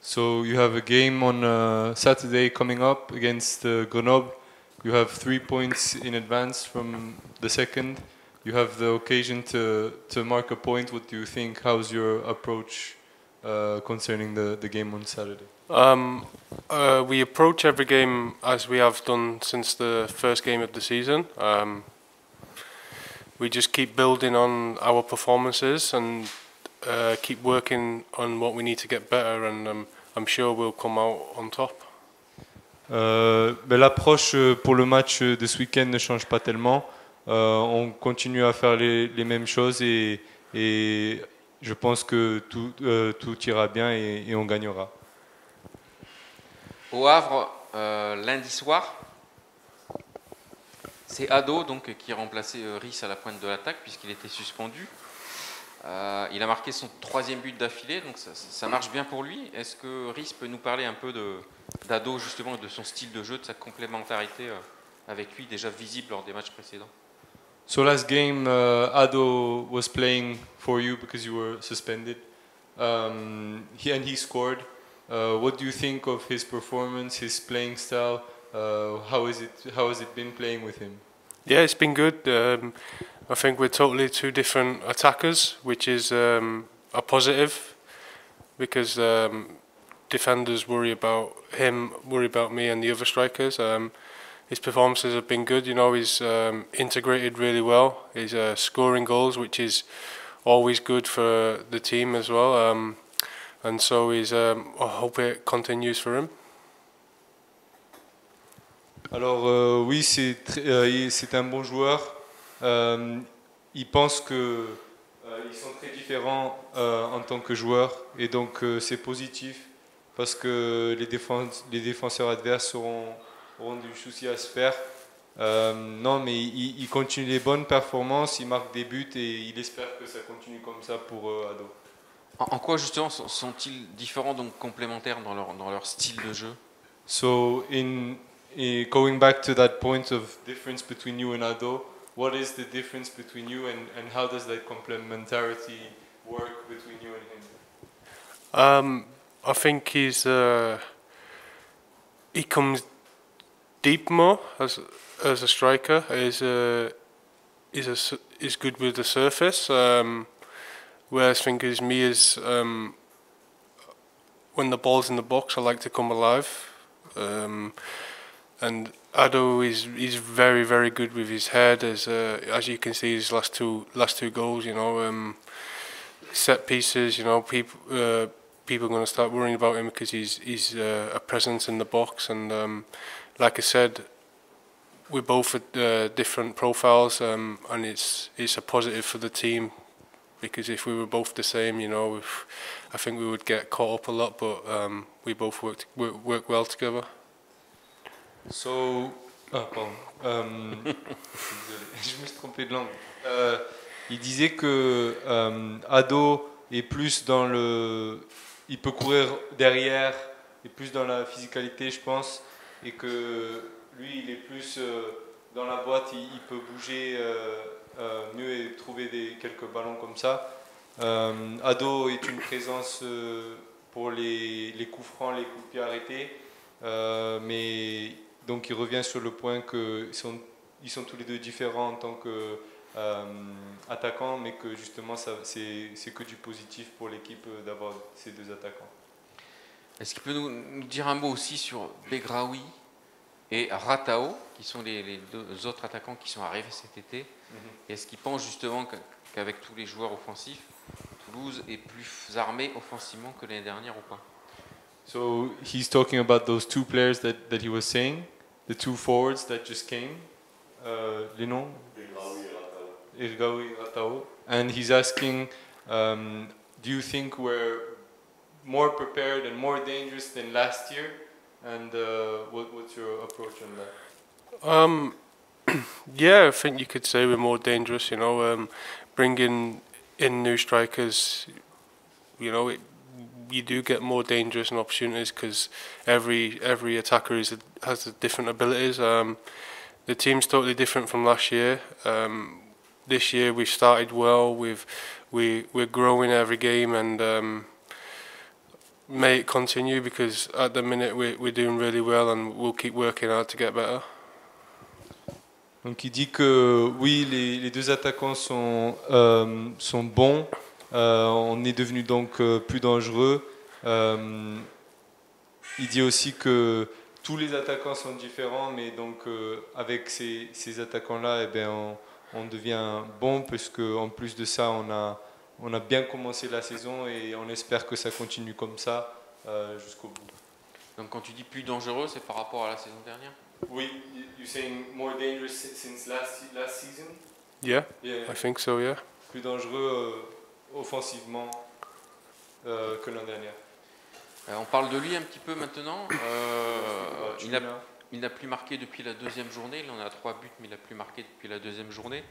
So you have a game on Saturday coming up against Grenoble. You have 3 points in advance from the second. You have the occasion to mark a point. What do you think? How's your approach concerning the game on Saturday? We approach every game as we have done since the first game of the season. We just keep building on our performances and keep working on what we need to get better, and I'm sure we'll come out on top. L'approche pour le match de ce week-end ne change pas tellement. On continue à faire les mêmes choses et je pense que tout ira bien et on gagnera. Au Havre, lundi soir, c'est Ado donc, qui a remplacé Rhys à la pointe de l'attaque puisqu'il était suspendu. Il a marqué son 3e but d'affilée, donc ça marche bien pour lui. Est-ce que Rhys peut nous parler un peu d'Ado justement, de son style de jeu, de sa complémentarité avec lui déjà visible lors des matchs précédents? So last game, Ado was playing for you because you were suspended. He scored. What do you think of his performance, his playing style? How has it been playing with him? Yeah, it's been good. I think we're totally two different attackers, which is a positive because defenders worry about him, worry about me and the other strikers. His performances have been good. You know, he's integrated really well. He's scoring goals, which is always good for the team as well. And so I hope it continues for him. Alors oui, c'est un bon joueur. Il pense que ils sont très différents en tant que joueurs et donc c'est positif parce que les défenseurs adverses auront du souci à se faire. Non, mais il continue les bonnes performances, il marque des buts et il espère que ça continue comme ça pour Ado. En quoi justement sont-ils différents, donc complémentaires dans leur style de jeu? So going back to that point of difference between you and Ado, what is the difference between you and how does that complementarity work between you and him? I think he comes deep more as a striker. Is good with the surface. Whereas I think me is when the ball's in the box, I like to come alive. And Ado is very, very good with his head. As you can see, his last two goals, you know, set pieces. You know, people are going to start worrying about him because he's a presence in the box. And like I said, we're both at different profiles, and it's a positive for the team. Because if we were both the same, you know, I think we would get caught up a lot. But we both work well together. So, pardon. Désolé, je me suis trompé de langue. Il disait que Ado est plus dans il peut courir derrière, est plus dans la physicalité, je pense, et que lui, il est plus dans la boîte, il peut bouger mieux et trouver quelques ballons comme ça. Ado est une présence pour les coups francs, les coups de pied arrêtés, mais donc il revient sur le point qu'ils sont tous les deux différents en tant qu'attaquants, mais que justement c'est que du positif pour l'équipe d'avoir ces deux attaquants. Est-ce qu'il peut nous dire un mot aussi sur Begraoui et Ratao, qui sont les deux autres attaquants qui sont arrivés cet été? Est-ce qu'il pense justement qu'avec tous les joueurs offensifs, Toulouse est plus armée offensivement que l'année dernière ou pas? So he's talking about those two players that he was saying, the two forwards that just came. Les noms? Begraoui et Ratao. And he's asking, do you think we're more prepared and more dangerous than last year? And what's your approach on that? Yeah, I think you could say we're more dangerous. You know, bringing in new strikers, you know, you do get more dangerous and opportunities because every attacker has different abilities. The team's totally different from last year. This year we started well. We're growing every game, and may it continue, because at the minute we're doing really well and we'll keep working hard to get better. Donc il dit que oui, les deux attaquants sont bons. On est devenu donc plus dangereux. Il dit aussi que tous les attaquants sont différents, mais donc avec ces attaquants-là, eh bien, on devient bon, puisque en plus de ça, on a bien commencé la saison et on espère que ça continue comme ça jusqu'au bout. Donc quand tu dis plus dangereux, c'est par rapport à la saison dernière? Oui, you're saying more dangerous since last season? Yeah, Yeah. I think so, yeah. Plus dangereux offensivement que l'an dernier. On parle de lui un petit peu maintenant. Il n'a plus marqué depuis la deuxième journée. Il en a 3 buts, mais il n'a plus marqué depuis la deuxième journée.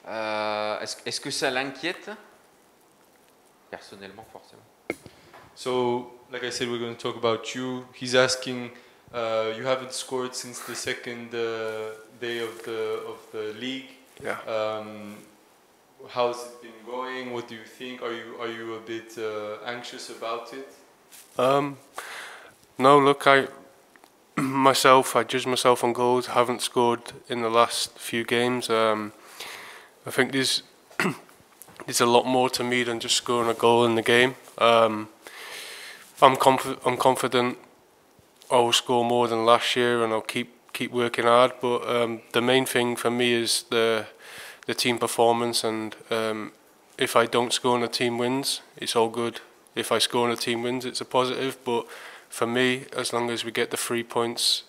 Est-ce que ça l'inquiète? Personnellement, forcément. So, like I said, we're going to talk about you. He's asking, you haven't scored since the second day of the league. Yeah. How's it been going? What do you think? Are you a bit anxious about it? No, look, I judge myself on goals. Haven't scored in the last few games. I think there's a lot more to me than just scoring a goal in the game. I'm confident I'll score more than last year, and I'll keep working hard. But the main thing for me is the team performance, and if I don't score and the team wins, it's all good. If I score and the team wins, it's a positive. But for me, as long as we get the 3 points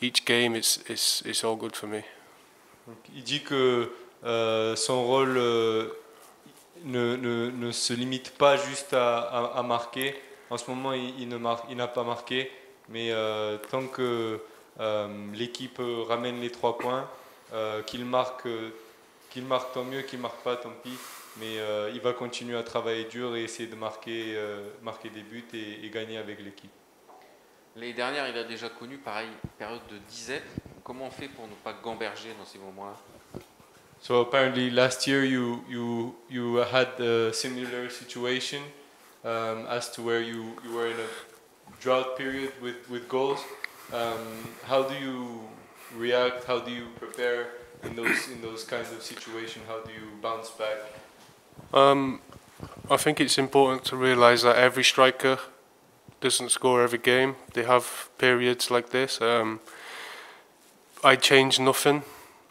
each game, it's all good for me. Donc, il dit que son rôle ne se limite pas juste à marquer. En ce moment, il n'a pas marqué, mais tant que l'équipe ramène les 3 points, qu'il marque tant mieux, qu'il marque pas tant pis. Mais il va continuer à travailler dur et essayer de marquer des buts et gagner avec l'équipe. L'année dernière, il a déjà connu, pareil, une période de disette. Comment on fait pour ne pas gamberger dans ces moments-là? So apparently last year you had a similar situation as to where you were in a drought period with goals. How do you react? How do you prepare in those kinds of situations? How do you bounce back? I think it's important to realise that every striker doesn't score every game. They have periods like this. I change nothing.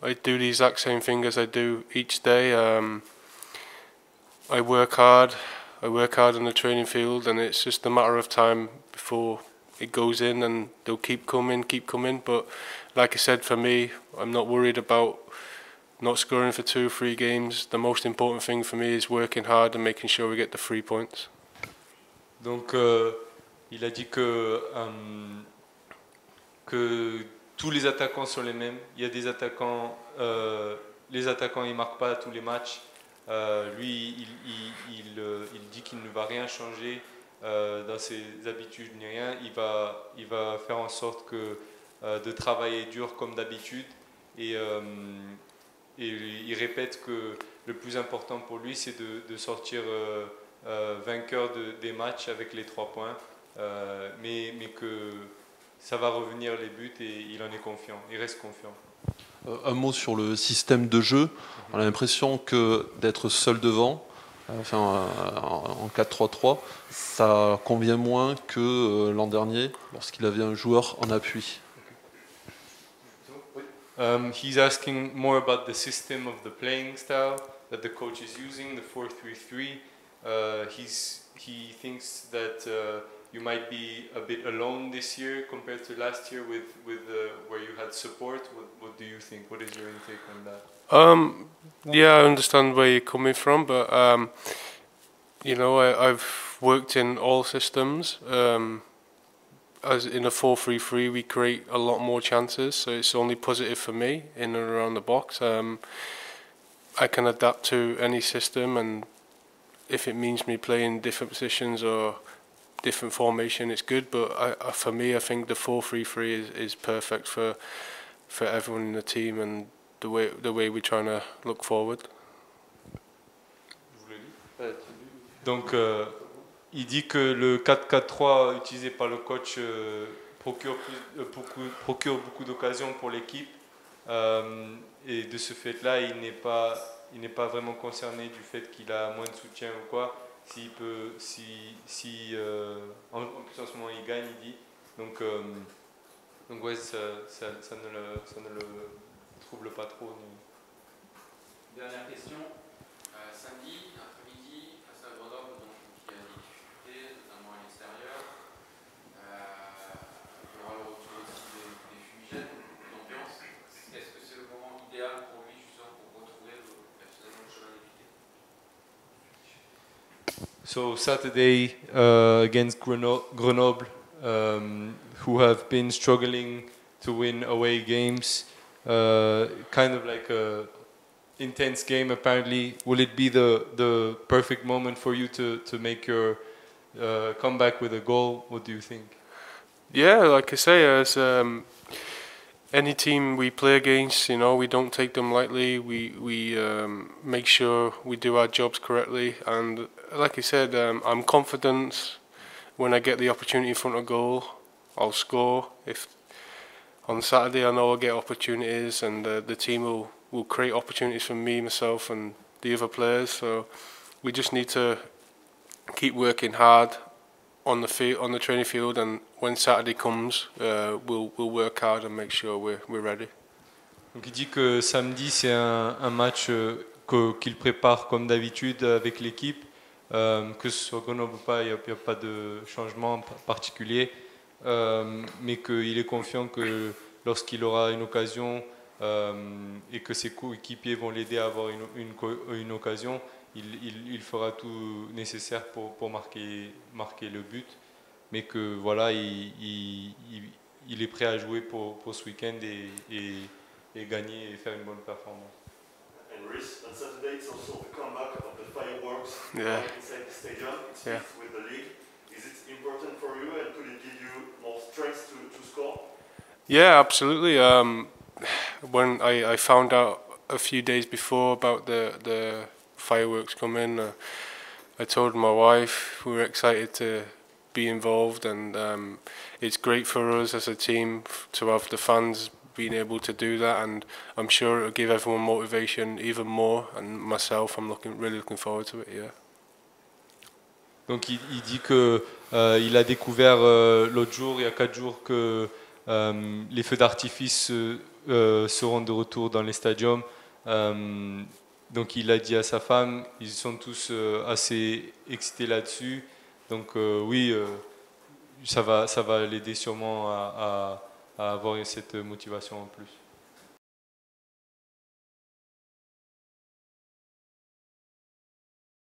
I do the exact same thing as I do each day. I work hard in the training field, and it's just a matter of time before it goes in, and they'll keep coming. But like I said, for me, I'm not worried about not scoring for 2 or 3 games. The most important thing for me is working hard and making sure we get the 3 points. Donc il a dit que tous les attaquants sont les mêmes. Il y a des attaquants, les attaquants ils marquent pas tous les matchs. Lui il dit qu'il ne va rien changer dans ses habitudes ni rien. Il va faire en sorte de travailler dur comme d'habitude et il répète que le plus important pour lui, c'est de sortir vainqueur des matchs avec les 3 points, mais que ça va revenir les buts et il en est confiant, il reste confiant. Un mot sur le système de jeu. On a l'impression que d'être seul devant, en 4-3-3, ça convient moins que l'an dernier, lorsqu'il avait un joueur en appui. He's asking more about the system of the playing style that the coach is using, the 4-3-3. He thinks that you might be a bit alone this year compared to last year with where you had support. What do you think? What is your intake on that? Yeah, I understand where you're coming from, but you know, I've worked in all systems. As in a 4-3-3, we create a lot more chances, so it's only positive for me in and around the box. I can adapt to any system, and if it means me playing different positions or different formation, it's good. But for me, I think the 4-3-3 is perfect for everyone in the team and the way we're trying to look forward. Donc il dit que le 4-4-3 utilisé par le coach procure beaucoup d'occasions pour l'équipe. Et de ce fait-là, il n'est pas vraiment concerné du fait qu'il a moins de soutien ou quoi. S'il peut, en plus en ce moment il gagne, il dit. Donc ouais, ça ne le trouble pas trop. Dernière question. Samedi, après-midi, face à Grenoble, donc, qui a des difficultés, notamment à l'extérieur. Il y aura le retour aussi des fumigènes, beaucoup d'ambiance. Est-ce que c'est le moment idéal pour lui, justement, pour retrouver personnellement le chemin d'équité? So Saturday against Grenoble, who have been struggling to win away games, kind of like a intense game apparently. Will it be the perfect moment for you to make your comeback with a goal? What do you think? Yeah, like I say, as any team we play against, you know, we don't take them lightly. We make sure we do our jobs correctly, and like I said, I'm confident when I get the opportunity in front of goal, I'll score. If on Saturday I know I'll get opportunities, and the team will create opportunities for me, myself, and the other players. So we just need to keep working hard on the field, on the training field, and when Saturday comes, we'll work hard and make sure we're ready. Donc il dit que samedi c'est un match qu'il prépare comme d'habitude avec l'équipe, que ce soit Grenoble ou pas, il n'y a pas de changement particulier, mais qu'il est confiant que lorsqu'il aura une occasion et que ses coéquipiers vont l'aider à avoir une occasion, il fera tout nécessaire pour marquer le but, mais que voilà, il est prêt à jouer pour ce week-end et gagner et faire une bonne performance. And Rhys, on Saturday it's also the comeback of the fireworks inside the stadium. It's with the league. Is it important for you, and could it give you more strength to score? Yeah, absolutely. When I found out a few days before about the fireworks coming, I told my wife we were excited to be involved, and it's great for us as a team to have the fans being able to do that, and I'm sure it'll give everyone motivation even more, and myself, I'm really looking forward to it. Yeah. Donc il dit que il a découvert l'autre jour, il y a 4 jours, que les feux d'artifice seront de retour dans les stadiums. Donc il a dit à sa femme, ils sont tous assez excités là-dessus. Donc oui, ça va l'aider sûrement à avoir cette motivation en plus.